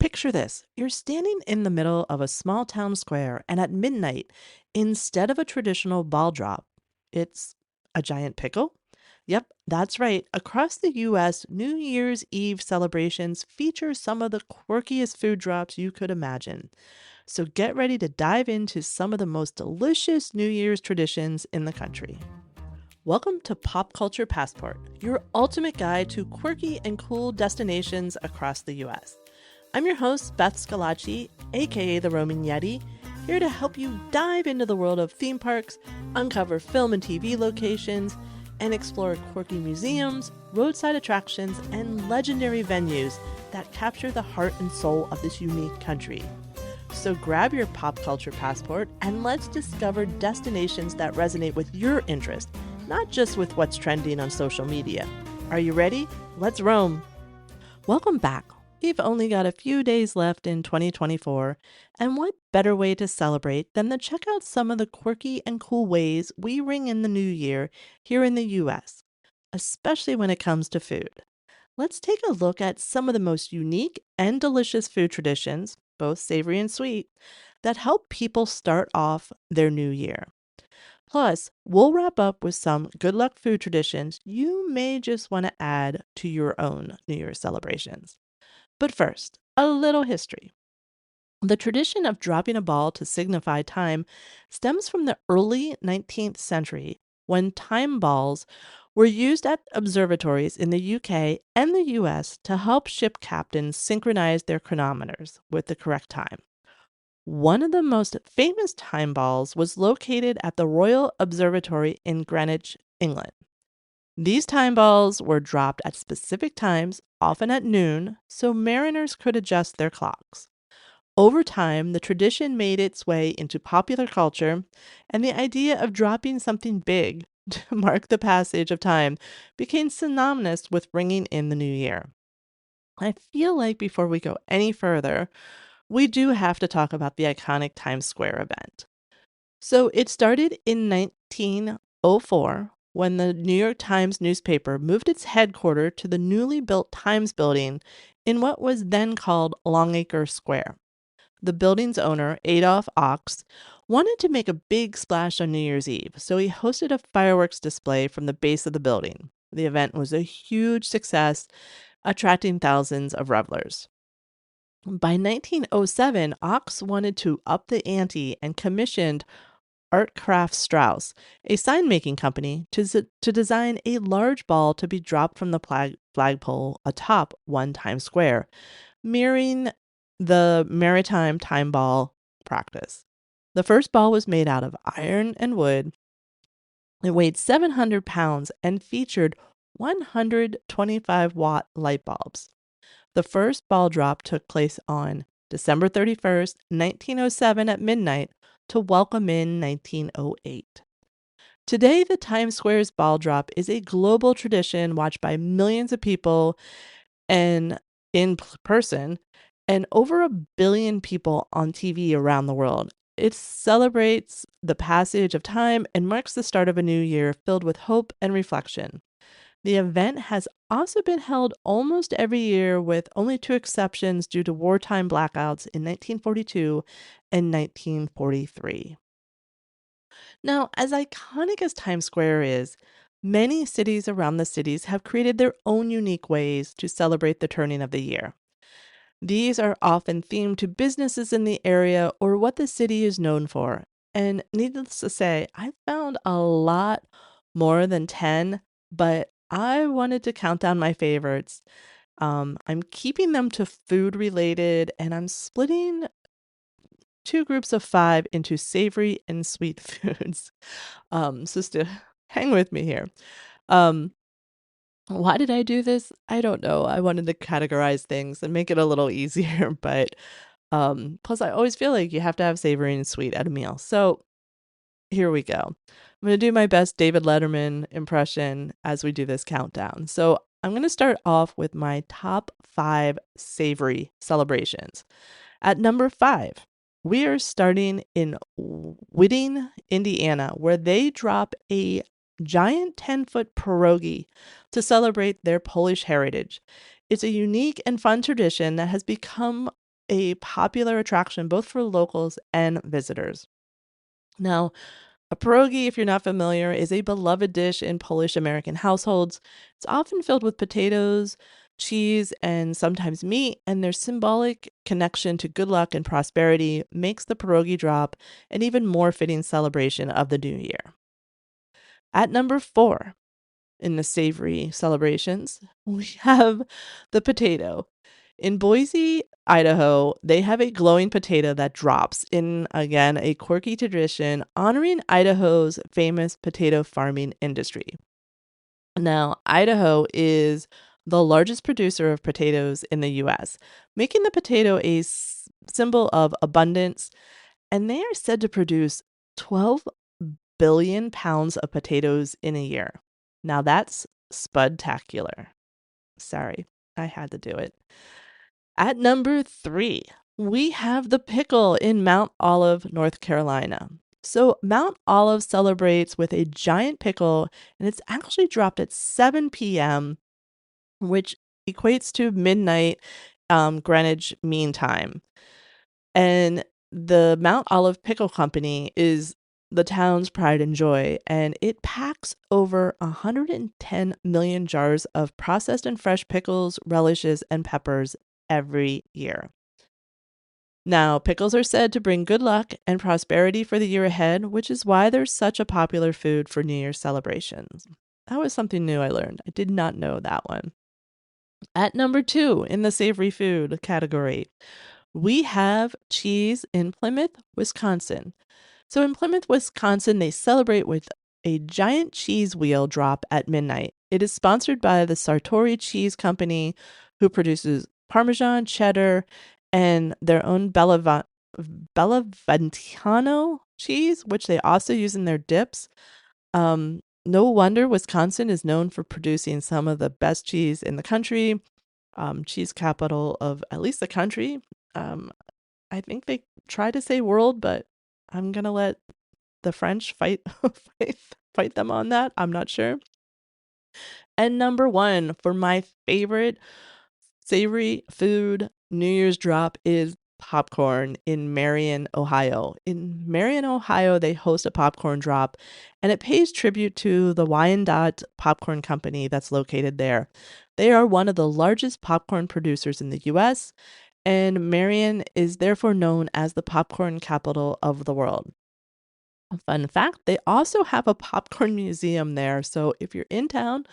Picture this. You're standing in the middle of a small town square, and at midnight, instead of a traditional ball drop, it's a giant pickle. Yep, that's right. Across the US, New Year's Eve celebrations feature some of the quirkiest food drops you could imagine. So get ready to dive into some of the most delicious New Year's traditions in the country. Welcome to Pop Culture Passport, your ultimate guide to quirky and cool destinations across the US. I'm your host, Beth Scalacci, aka the Roman Yeti, here to help you dive into the world of theme parks, uncover film and TV locations, and explore quirky museums, roadside attractions, and legendary venues that capture the heart and soul of this unique country. So grab your pop culture passport and let's discover destinations that resonate with your interest, not just with what's trending on social media. Are you ready? Let's roam! Welcome back. We've only got a few days left in 2024, and what better way to celebrate than to check out some of the quirky and cool ways we ring in the new year here in the US, especially when it comes to food. Let's take a look at some of the most unique and delicious food traditions, both savory and sweet, that help people start off their new year. Plus, we'll wrap up with some good luck food traditions you may just want to add to your own New Year's celebrations. But first, a little history. The tradition of dropping a ball to signify time stems from the early 19th century when time balls were used at observatories in the UK and the US to help ship captains synchronize their chronometers with the correct time. One of the most famous time balls was located at the Royal Observatory in Greenwich, England. These time balls were dropped at specific times, often at noon, so mariners could adjust their clocks. Over time, the tradition made its way into popular culture, and the idea of dropping something big to mark the passage of time became synonymous with ringing in the new year. I feel like before we go any further, we do have to talk about the iconic Times Square event. So it started in 1904 when the New York Times newspaper moved its headquarters to the newly built Times building in what was then called Longacre Square. The building's owner, Adolph Ox, wanted to make a big splash on New Year's Eve, so he hosted a fireworks display from the base of the building. The event was a huge success, attracting thousands of revelers. By 1907, Ox wanted to up the ante and commissioned Artcraft Strauss, a sign-making company, to design a large ball to be dropped from the flagpole atop One Times Square, mirroring the maritime time ball practice. The first ball was made out of iron and wood. It weighed 700 pounds and featured 125-watt light bulbs. The first ball drop took place on December 31st, 1907 at midnight to welcome in 1908. Today, the Times Square's ball drop is a global tradition watched by millions of people and in person and over 1 billion people on TV around the world. It celebrates the passage of time and marks the start of a new year filled with hope and reflection. The event has also been held almost every year with only two exceptions due to wartime blackouts in 1942 and 1943. Now, as iconic as Times Square is, many cities around the cities have created their own unique ways to celebrate the turning of the year. These are often themed to businesses in the area or what the city is known for. And needless to say, I found a lot more than 10, but I wanted to count down my favorites. I'm keeping them to food related, and I'm splitting two groups of 5 into savory and sweet foods. So still hang with me here. Um, why did I do this? I don't know. I wanted to categorize things and make it a little easier, but plus I always feel like you have to have savory and sweet at a meal. So here we go. I'm going to do my best David Letterman impression as we do this countdown. So I'm going to start off with my top 5 savory celebrations. At number 5, we are starting in Whitting, Indiana, where they drop a giant 10-foot pierogi to celebrate their Polish heritage. It's a unique and fun tradition that has become a popular attraction both for locals and visitors. Now, a pierogi, if you're not familiar, is a beloved dish in Polish American households. It's often filled with potatoes, cheese, and sometimes meat, and their symbolic connection to good luck and prosperity makes the pierogi drop an even more fitting celebration of the new year. At number 4 in the savory celebrations, we have the potato. In Boise, Idaho, they have a glowing potato that drops in, again, a quirky tradition honoring Idaho's famous potato farming industry. Now, Idaho is the largest producer of potatoes in the US, making the potato a symbol of abundance, and they are said to produce 12 billion pounds of potatoes in a year. Now, that's spudtacular. Sorry, I had to do it. At number 3, we have the pickle in Mount Olive, North Carolina. So, Mount Olive celebrates with a giant pickle, and it's actually dropped at 7 p.m., which equates to midnight Greenwich Mean Time. And the Mount Olive Pickle Company is the town's pride and joy, and it packs over 110 million jars of processed and fresh pickles, relishes, and peppers every year. Now, pickles are said to bring good luck and prosperity for the year ahead, which is why they're such a popular food for New Year's celebrations. That was something new I learned. I did not know that one. At number 2 in the savory food category, we have cheese in Plymouth, Wisconsin. So in Plymouth, Wisconsin, they celebrate with a giant cheese wheel drop at midnight. It is sponsored by the Sartori Cheese Company, who produces Parmesan, cheddar, and their own Bellaventano cheese, which they also use in their dips. No wonder Wisconsin is known for producing some of the best cheese in the country, cheese capital of at least the country. Um, I think they try to say world, but I'm gonna let the French fight fight them on that. I'm not sure. And number 1 for my favorite savory food New Year's drop is popcorn in Marion, Ohio. In Marion, Ohio, they host a popcorn drop, and it pays tribute to the Wyandotte Popcorn Company that's located there. They are one of the largest popcorn producers in the US, and Marion is therefore known as the popcorn capital of the world. A fun fact, they also have a popcorn museum there. So if you're in town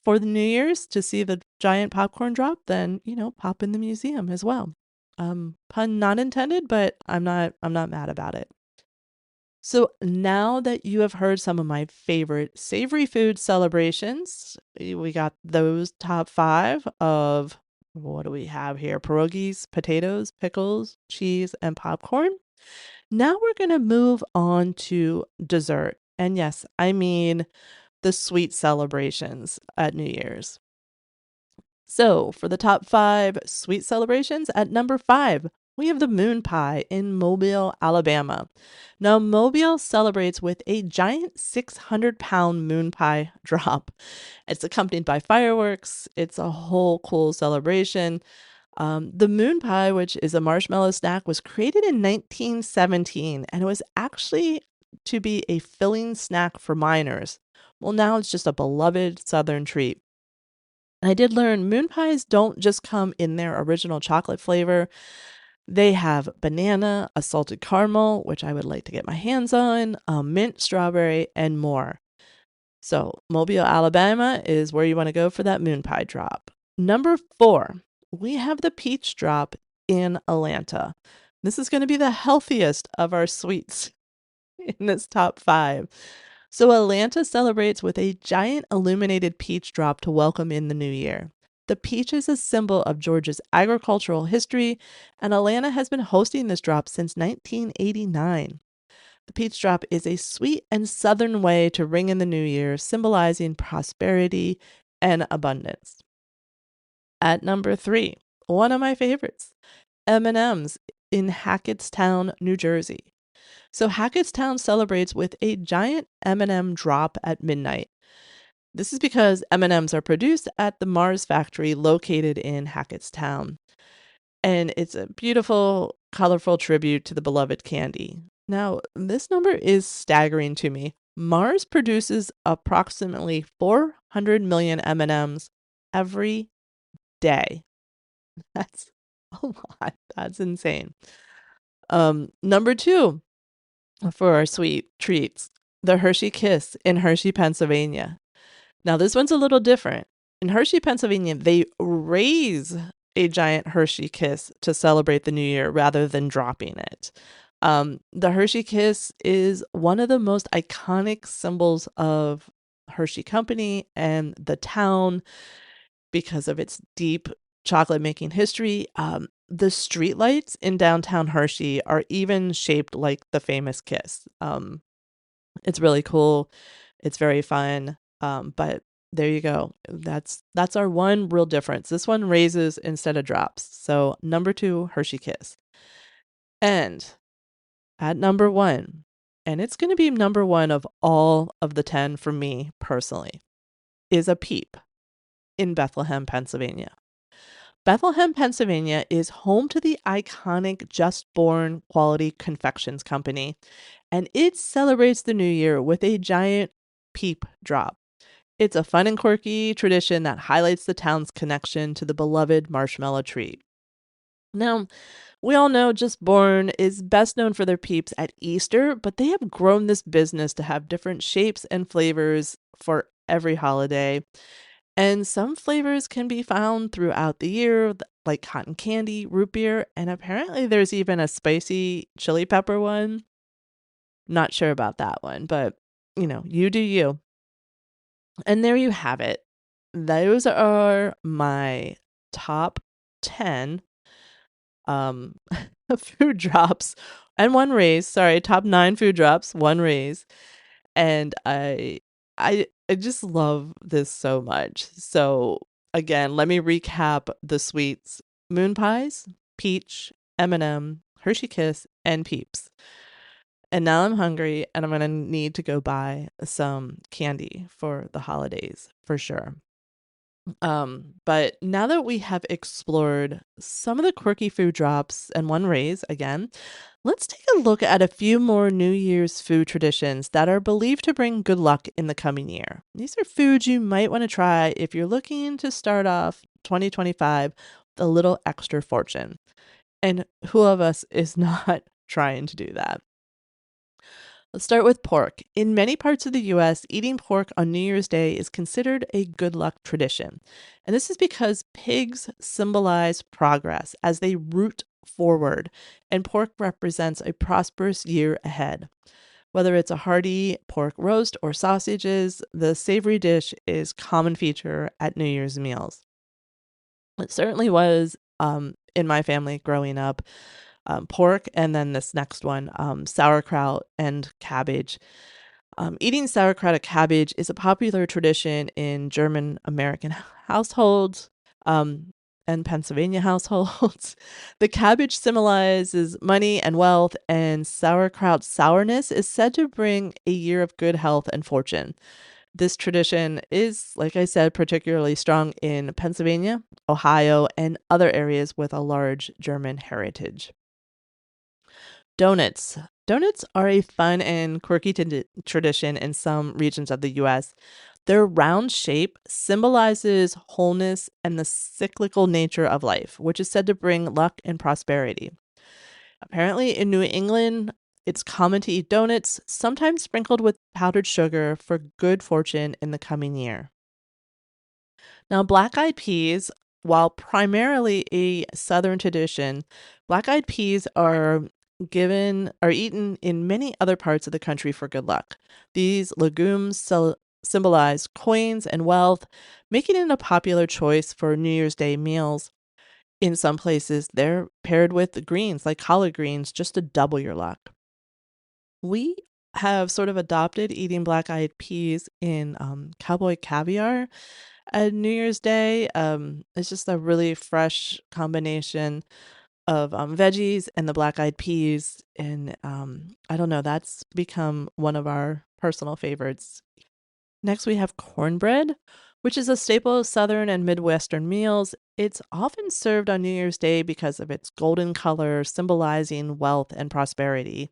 for the New Year's to see the giant popcorn drop, then, pop in the museum as well. Pun not intended, but I'm not mad about it. So now that you have heard some of my favorite savory food celebrations, we got those top 5 of what do we have here? Pierogies, potatoes, pickles, cheese, and popcorn. Now we're going to move on to dessert. And yes, I mean the sweet celebrations at New Year's. So for the top 5 sweet celebrations, at number 5, we have the moon pie in Mobile, Alabama. Now, Mobile celebrates with a giant 600-pound moon pie drop. It's accompanied by fireworks. It's a whole cool celebration. The moon pie, which is a marshmallow snack, was created in 1917, and it was actually to be a filling snack for miners. Well, now it's just a beloved Southern treat. And I did learn moon pies don't just come in their original chocolate flavor. They have banana, a salted caramel, which I would like to get my hands on, mint, strawberry, and more. So, Mobile, Alabama is where you want to go for that moon pie drop. Number 4, we have the peach drop in Atlanta. This is going to be the healthiest of our sweets in this top 5. So, Atlanta celebrates with a giant illuminated peach drop to welcome in the new year. The peach is a symbol of Georgia's agricultural history, and Atlanta has been hosting this drop since 1989. The peach drop is a sweet and southern way to ring in the new year, symbolizing prosperity and abundance. At number 3, one of my favorites, M&M's in Hackettstown, New Jersey. So Hackettstown celebrates with a giant M&M drop at midnight. This is because M&Ms are produced at the Mars factory located in Hackettstown. And it's a beautiful, colorful tribute to the beloved candy. Now, this number is staggering to me. Mars produces approximately 400 million M&Ms every day. That's a lot. That's insane. Number 2 for our sweet treats, the Hershey Kiss in Hershey, Pennsylvania. Now, this one's a little different. In Hershey, Pennsylvania, they raise a giant Hershey Kiss to celebrate the new year rather than dropping it. The Hershey Kiss is one of the most iconic symbols of Hershey Company and the town because of its deep chocolate making history. The streetlights in downtown Hershey are even shaped like the famous Kiss. It's really cool. It's very fun. But there you go. That's our one real difference. This one raises instead of drops. So number 2, Hershey Kiss. And at number 1, and it's going to be number 1 of all of the 10 for me personally, is a Peep in Bethlehem, Pennsylvania. Bethlehem, Pennsylvania is home to the iconic Just Born Quality Confections Company, and it celebrates the new year with a giant Peep drop. It's a fun and quirky tradition that highlights the town's connection to the beloved marshmallow treat. Now, we all know Just Born is best known for their Peeps at Easter, but they have grown this business to have different shapes and flavors for every holiday. And some flavors can be found throughout the year, like cotton candy, root beer, and apparently there's even a spicy chili pepper one. Not sure about that one, but you do you. And there you have it. Those are my top 10 um food drops and one raise. Sorry, top 9 food drops, one raise. And I just love this so much. So again, let me recap the sweets: MoonPies, Peach, M&M, Hershey Kiss, and Peeps. And now I'm hungry and I'm going to need to go buy some candy for the holidays for sure. But now that we have explored some of the quirky food drops and one raise again, let's take a look at a few more New Year's food traditions that are believed to bring good luck in the coming year. These are foods you might want to try if you're looking to start off 2025 with a little extra fortune. And who of us is not trying to do that? Let's start with pork. In many parts of the US, eating pork on New Year's Day is considered a good luck tradition. And this is because pigs symbolize progress as they root forward, and pork represents a prosperous year ahead. Whether it's a hearty pork roast or sausages, the savory dish is common feature at New Year's meals. It certainly was in my family growing up. Pork, and then this next one, sauerkraut and cabbage. Eating sauerkraut and cabbage is a popular tradition in German American households and Pennsylvania households. The cabbage symbolizes money and wealth, and sauerkraut sourness is said to bring a year of good health and fortune. This tradition is, like I said, particularly strong in Pennsylvania, Ohio, and other areas with a large German heritage. Donuts. Donuts are a fun and quirky tradition in some regions of the US. Their round shape symbolizes wholeness and the cyclical nature of life, which is said to bring luck and prosperity. Apparently, in New England, it's common to eat donuts, sometimes sprinkled with powdered sugar for good fortune in the coming year. Now, black-eyed peas, while primarily a Southern tradition, black-eyed peas are eaten in many other parts of the country for good luck. These legumes symbolize coins and wealth, making it a popular choice for New Year's Day meals. In some places, they're paired with greens like collard greens just to double your luck. We have sort of adopted eating black-eyed peas in cowboy caviar at New Year's Day. It's just a really fresh combination of veggies and the black-eyed peas, and I don't know, that's become one of our personal favorites. Next, we have cornbread, which is a staple of Southern and Midwestern meals. It's often served on New Year's Day because of its golden color, symbolizing wealth and prosperity.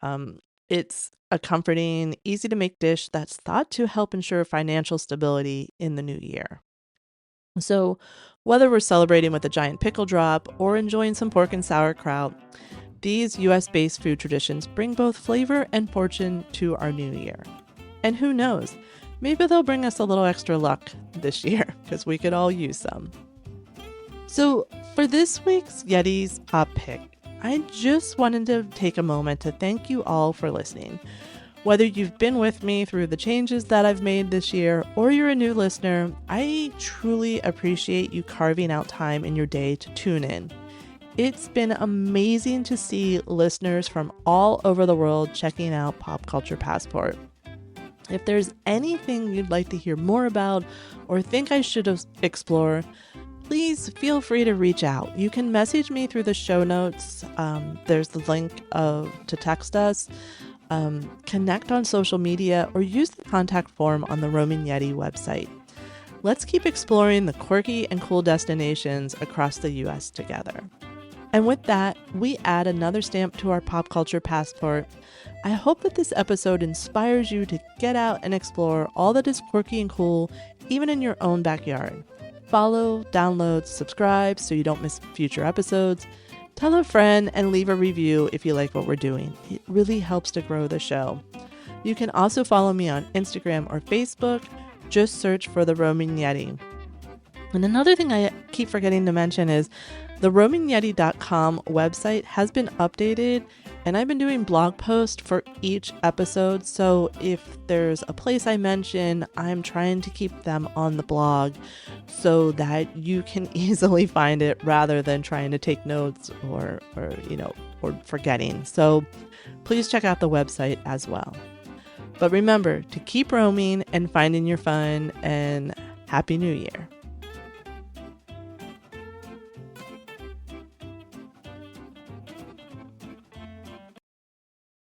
Um, it's a comforting, easy to make dish that's thought to help ensure financial stability in the new year. So, whether we're celebrating with a giant pickle drop or enjoying some pork and sauerkraut, these US based food traditions bring both flavor and fortune to our new year. And who knows, maybe they'll bring us a little extra luck this year because we could all use some. So, for this week's Yeti's Pop Pick, I just wanted to take a moment to thank you all for listening. Whether you've been with me through the changes that I've made this year or you're a new listener, I truly appreciate you carving out time in your day to tune in. It's been amazing to see listeners from all over the world checking out Pop Culture Passport. If there's anything you'd like to hear more about or think I should explore, please feel free to reach out. You can message me through the show notes. There's the link to text us, connect on social media, or use the contact form on the Roaming Yeti website. Let's keep exploring the quirky and cool destinations across the US together. And with that, we add another stamp to our pop culture passport. I hope that this episode inspires you to get out and explore all that is quirky and cool, even in your own backyard. Follow, download, subscribe so you don't miss future episodes. Tell a friend and leave a review if you like what we're doing. It really helps to grow the show. You can also follow me on Instagram or Facebook. Just search for The Roaming Yeti. And another thing I keep forgetting to mention is the roamingyeti.com website has been updated, and I've been doing blog posts for each episode. So if there's a place I mention, I'm trying to keep them on the blog so that you can easily find it rather than trying to take notes or forgetting. So please check out the website as well. But remember to keep roaming and finding your fun, and Happy New Year.